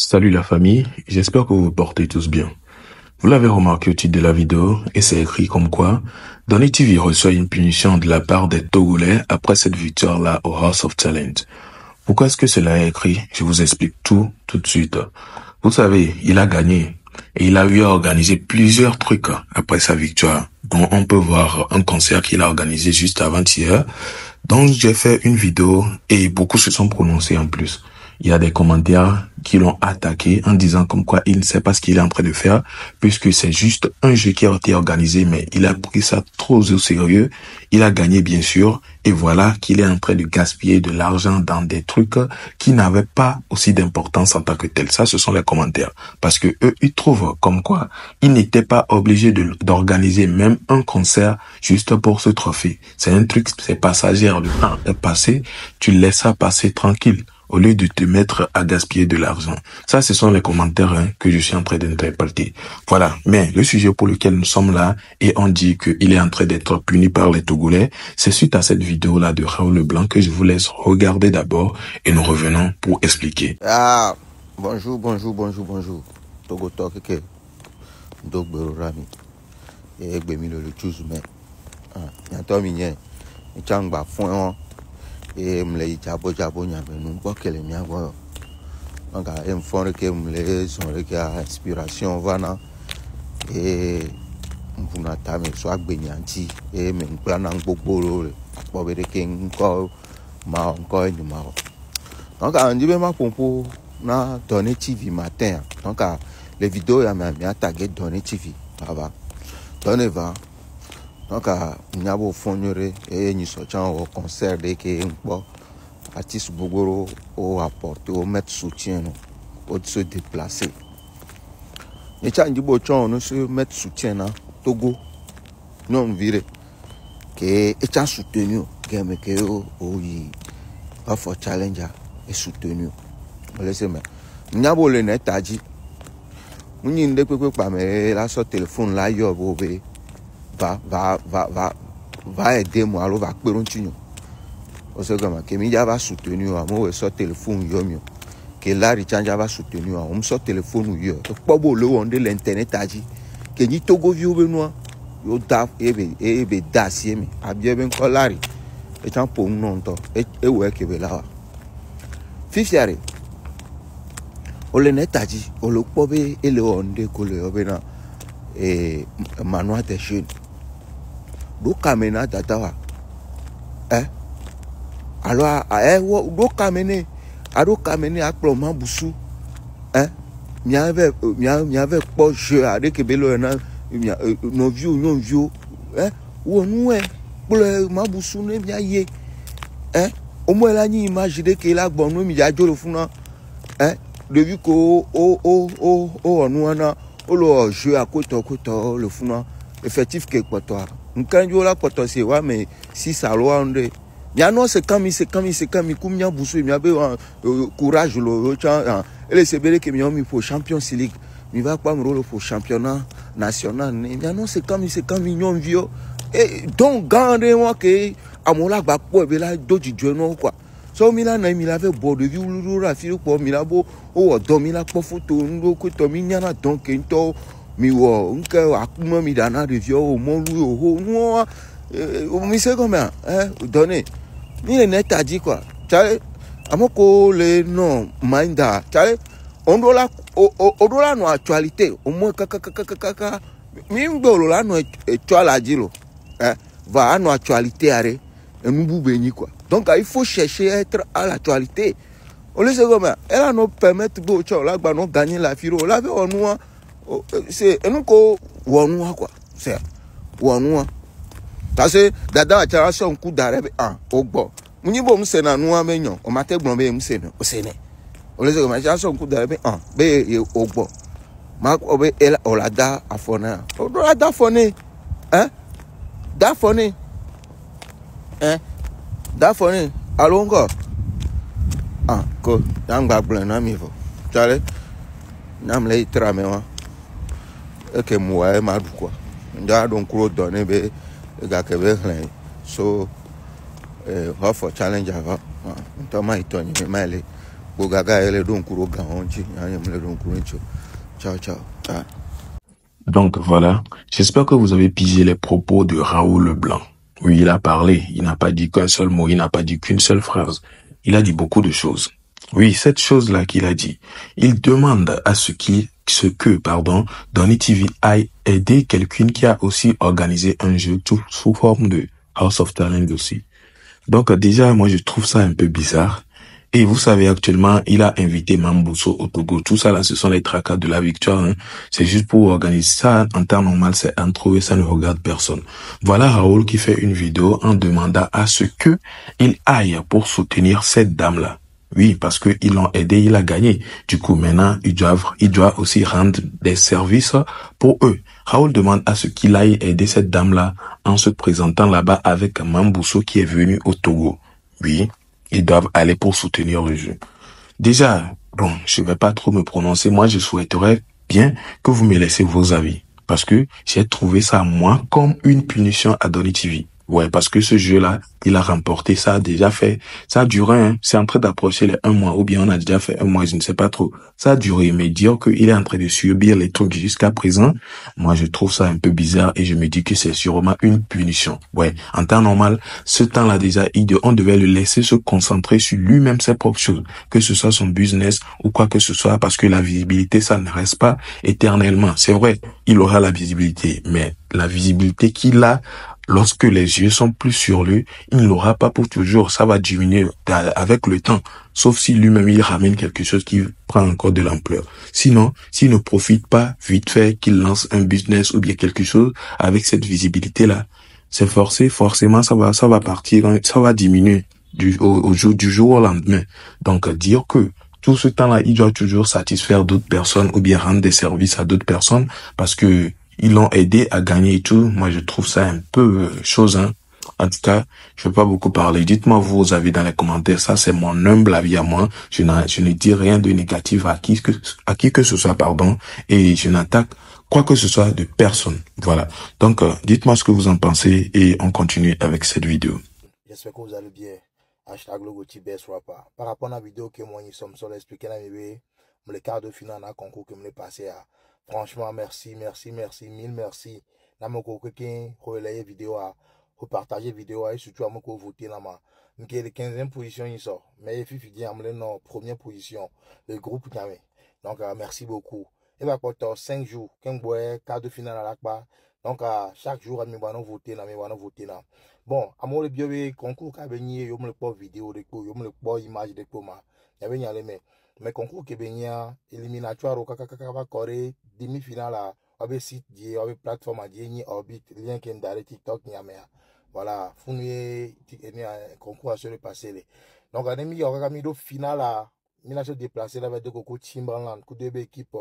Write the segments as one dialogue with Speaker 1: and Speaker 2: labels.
Speaker 1: Salut la famille, j'espère que vous vous portez tous bien. Vous l'avez remarqué au titre de la vidéo, et c'est écrit comme quoi Donny TV reçoit une punition de la part des Togolais après cette victoire-là au House of Talent. Pourquoi est-ce que cela est écrit? Je vous explique tout de suite. Vous savez, il a gagné et il a eu à organiser plusieurs trucs après sa victoire. Donc on peut voir un concert qu'il a organisé juste avant-hier. Donc j'ai fait une vidéo et beaucoup se sont prononcés en plus. Il y a des commentaires qui l'ont attaqué en disant comme quoi il ne sait pas ce qu'il est en train de faire puisque c'est juste un jeu qui a été organisé, mais il a pris ça trop au sérieux. Il a gagné bien sûr et voilà qu'il est en train de gaspiller de l'argent dans des trucs qui n'avaient pas aussi d'importance en tant que tel. Ça, ce sont les commentaires parce que eux, ils trouvent comme quoi ils n'étaient pas obligés d'organiser même un concert juste pour ce trophée. C'est un truc, c'est passager. Le temps est passé, tu laisses ça passer tranquille au lieu de te mettre à gaspiller de l'argent. Ça, ce sont les commentaires que je suis en train d'interpréter. Voilà. Mais le sujet pour lequel nous sommes là, et on dit qu'il est en train d'être puni par les Togolais, c'est suite à cette vidéo-là de Raoul Leblanc que je vous laisse regarder d'abord et nous revenons pour expliquer.
Speaker 2: Ah, bonjour. Togo Talk, que Dogbo Rami. Et Gbemilo le choose, mais. Yanto minye. Changba fond. Et me les jabo nyame nous pas que les miens voient. Donc à fond que me les sont que inspiration vana et mpuna tame soit gbenyanti et me plan en gbogbo pour ver que encore une ma. Donc on dit ma pompo na Donny TV matin. Donc les vidéos ya m'a tagué Donny TV. Ça va. Donny va. Donc il y a beau fondre et ni sortant au concert de que artiste Bogoro au apporter au mettre soutien au se déplacer. Et quand il beau on se mettre soutien na Togo non viré que est soutenu game que au for challenger est soutenu. Laissez moi. Il y a beau le net a dit on y ne peut pas mais la sur téléphone là yo bobé va aider moi alors va continuer parce que mi va soutenir moi sur téléphone yo mio que la rechange va soutenir on sur téléphone yo pas beau le on de l'internet a dit que ni Togo viu benoit yo da ebe da siemi abie ben kolari e chan po non to e we ke be la fifiare o le net a dit o le pobe e le on de ko le obena e manoa de jeune do kamena tatawa alors do kamene ado kamene akplo ma busu mi avait pas jeu avec que belo na no vieux wo nu pour ma busu ne mi aye au moins la ni imaginer que la gbon no mi ja jolo funa depuis ko o nu na o lo jeu à côté le funa effectif que quoi toi quand yo la quoi c'est ouais mais si ça lo ande ya no c'est comme kumnya busu mi abe courage lo cha et c'est belle que mi on pour Champions League mi va pas me rôle pour championnat national ya no c'est comme mignon vieux et donc garder moi que amola gba po be la do jijo no quoi so mi la na mi la fait bord de vue lu ra fi po mi la bo o do mi la po photo ndo ko to mi nyana donc ento mi wo nke akuma mi dana de vieux o mo lu o no mi c'est comme Donny ni le net a dit quoi chale amoko le non minda chale on doit no actualité au moins kaka mi ngolo la no actuala dilo va no actualité are nous boubeni quoi donc il faut chercher à être à l'actualité on le sait comment elle nous permettre de chola gba no gagner la firo la on nous c'est nous ko wonu quoi c'est wonu parce que dada a tara son coup d'arrêt ogbo muni bo mu se na nu amenyo o mate gbon be mu se no o se ne o le se ma tara son coup d'arrêt be ogbo ma obe el olada afona o do da fone da fone alongo ko dan gba gbon na mi fo tare nam le tra me wa e ke mu wa e ma du quoi nda don kuro Donny be so for challenge ava ntoma itonye male Bogaga ele donc kuro ganji, ayemle donc kuro. Ciao ciao. Ah.
Speaker 1: Donc voilà, j'espère que vous avez pigé les propos de Raoul Leblanc. Oui, il a parlé, il n'a pas dit qu'un seul mot, il n'a pas dit qu'une seule phrase. Il a dit beaucoup de choses. Oui, cette chose-là qu'il a dit, il demande à ce que Donny TV aille aider quelqu'un qui a aussi organisé un jeu sous forme de House of Talent aussi. Donc déjà, moi je trouve ça un peu bizarre. Et vous savez, actuellement, il a invité Mambuso au Togo. Tout ça, là, ce sont les tracas de la victoire. Hein. C'est juste pour organiser ça. En temps normal, c'est entre eux, ça ne regarde personne. Voilà Raoul qui fait une vidéo en demandant à ce que il aille pour soutenir cette dame-là. Oui, parce que ils l'ont aidé, il a gagné. Du coup, maintenant, il doit aussi rendre des services pour eux. Raoul demande à ce qu'il aille aider cette dame-là en se présentant là-bas avec Mambuso qui est venu au Togo. Oui. Ils doivent aller pour soutenir le jeu. Déjà, bon, je vais pas trop me prononcer. Moi, je souhaiterais bien que vous me laissez vos avis. Parce que j'ai trouvé ça, moi, comme une punition à Donny TV. Ouais, parce que ce jeu-là, il a remporté, ça a déjà fait, ça a duré, hein, c'est en train d'approcher les 1 mois, ou bien on a déjà fait 1 mois, je ne sais pas trop. Ça a duré, mais dire qu'il est en train de subir les trucs jusqu'à présent, moi je trouve ça un peu bizarre et je me dis que c'est sûrement une punition. Ouais, en temps normal, ce temps-là déjà, on devait le laisser se concentrer sur lui-même ses propres choses, que ce soit son business ou quoi que ce soit, parce que la visibilité, ça ne reste pas éternellement. C'est vrai, il aura la visibilité, mais la visibilité qu'il a, lorsque les yeux sont plus sur lui, il ne l'aura pas pour toujours. Ça va diminuer avec le temps. Sauf si lui-même, il ramène quelque chose qui prend encore de l'ampleur. Sinon, s'il ne profite pas vite fait, qu'il lance un business ou bien quelque chose avec cette visibilité-là, c'est forcément, ça va partir, ça va diminuer du jour au lendemain. Donc, dire que tout ce temps-là, il doit toujours satisfaire d'autres personnes ou bien rendre des services à d'autres personnes parce que ils l'ont aidé à gagner et tout. Moi, je trouve ça un peu chose, hein. En tout cas, je ne vais pas beaucoup parler. Dites-moi vos avis dans les commentaires. Ça, c'est mon humble avis à moi. Je ne dis rien de négatif à qui que ce soit, pardon. Et je n'attaque quoi que ce soit de personne. Voilà. Donc, dites-moi ce que vous en pensez et on continue avec cette vidéo.
Speaker 3: J'espère que vous allez bien. Hashtag Logoti Best Rapper. Par rapport à la vidéo que moi, nous sommes sur l'expliquer le quart de finale dans le concours que je passé à. Franchement, merci, mille merci. N'a pas quelqu'un relayer vidéo à, repartager vidéo et surtout à me voter là ma. Donc la 15e position il sort. Mais il faut dire en première position le groupe jamais. Donc merci beaucoup. Et bah pour 5 jours quand boy quart de finale à l'akba. Donc chaque jour à me voter là, là. Bon, à moi le bio concours qu'a venu yo me le pas vidéo de quoi, yo me le pas image de quoi y avait y mais mais concours qui vient éliminatoire au kaka coré demi-finale à avec site die avec plateforme à die ni orbit lien qui est TikTok ni amea voilà founé concours à se le passer donc on a mis au finale à mina se déplacer là avec de coco Timbaland coup de équipe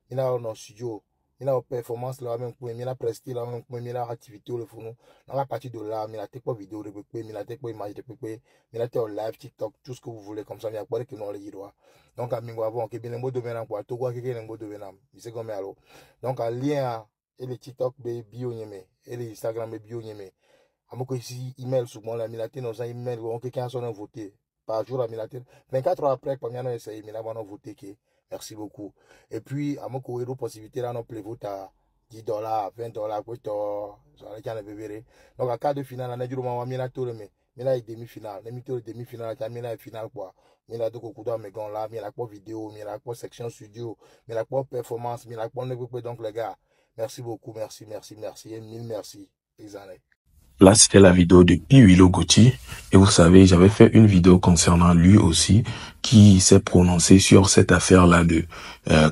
Speaker 3: mina dans studio mina performance là même pour mina prestige là même pour mina activité le fou dans la partie de là mina tek pas vidéo de pépé mina tek pas image de pépé mina tek live TikTok tout ce que vous voulez comme ça mais après que non les droits donc à mingo avant que bien le mot de venant quoi to quoi que le mot de venant c'est comme alors donc à lien et le TikTok bio nyeme et le Instagram bio nyeme amoko ici email sur mon la mina tek nos email on quelqu'un sonne voter par jour à mina tek 24 heures après quand on a essayé mina va voter que merci beaucoup. Et puis, à mon courrier, possibilité là, non, vote à $10, $20, ça va être bébé. Donc, à quart de finale, on a dit, on va tout le mais là, il demi-finale. On a demi-finale, on a finale, quoi. On a deux coups d'armes, là, on a pas vidéo, on a pas section studio, on a pas performance, on a pas donc, les gars, merci beaucoup, merci, et mille merci, les années.
Speaker 1: Là, c'était la vidéo de Piwilo Goti. Et vous savez, j'avais fait une vidéo concernant lui aussi, qui s'est prononcé sur cette affaire-là de,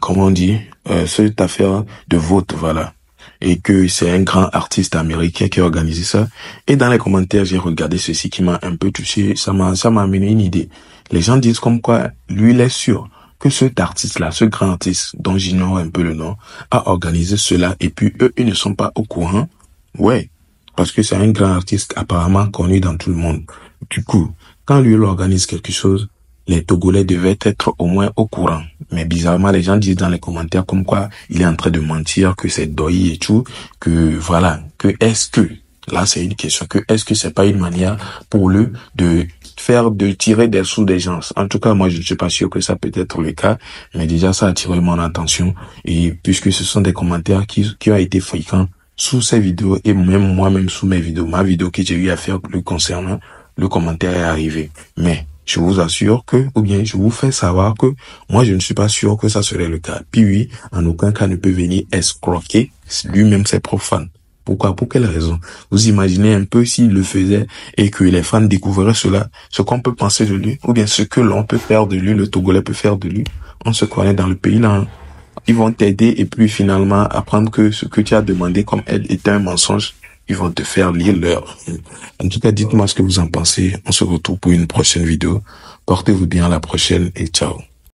Speaker 1: comment on dit, cette affaire de vote, voilà. Et que c'est un grand artiste américain qui a organisé ça. Et dans les commentaires, j'ai regardé ceci qui m'a un peu touché. Ça m'a amené une idée. Les gens disent comme quoi, lui, il est sûr que cet artiste-là, ce grand artiste, dont j'ignore un peu le nom, a organisé cela. Et puis, eux, ils ne sont pas au courant. Ouais. Parce que c'est un grand artiste apparemment connu dans tout le monde. Du coup, quand lui il organise quelque chose, les Togolais devaient être au moins au courant. Mais bizarrement, les gens disent dans les commentaires comme quoi il est en train de mentir, que c'est doyi et tout, que voilà, que est-ce que Là, c'est une question que, est-ce que c'est pas une manière pour eux de tirer des sous des gens? En tout cas, moi, je ne suis pas sûr que ça peut être le cas, mais déjà, ça a attiré mon attention. Et puisque ce sont des commentaires qui ont été fréquents sous ces vidéos et même moi-même sous mes vidéos, ma vidéo que j'ai eu à faire le concernant, le commentaire est arrivé. Mais, je vous assure que, ou bien je vous fais savoir que moi je ne suis pas sûr que ça serait le cas. Puis oui, en aucun cas ne peut venir escroquer lui-même ses propres fans. Pourquoi? Pour quelle raison? Vous imaginez un peu s'il le faisait et que les fans découvraient cela, ce qu'on peut penser de lui, ou bien ce que l'on peut faire de lui, le Togolais peut faire de lui. On se connaît dans le pays là. Hein. Ils vont t'aider et puis finalement apprendre que ce que tu as demandé comme aide était un mensonge. Ils vont te faire lire leur. En tout cas, dites-moi ce que vous en pensez. On se retrouve pour une prochaine vidéo. Portez-vous bien à la prochaine et ciao.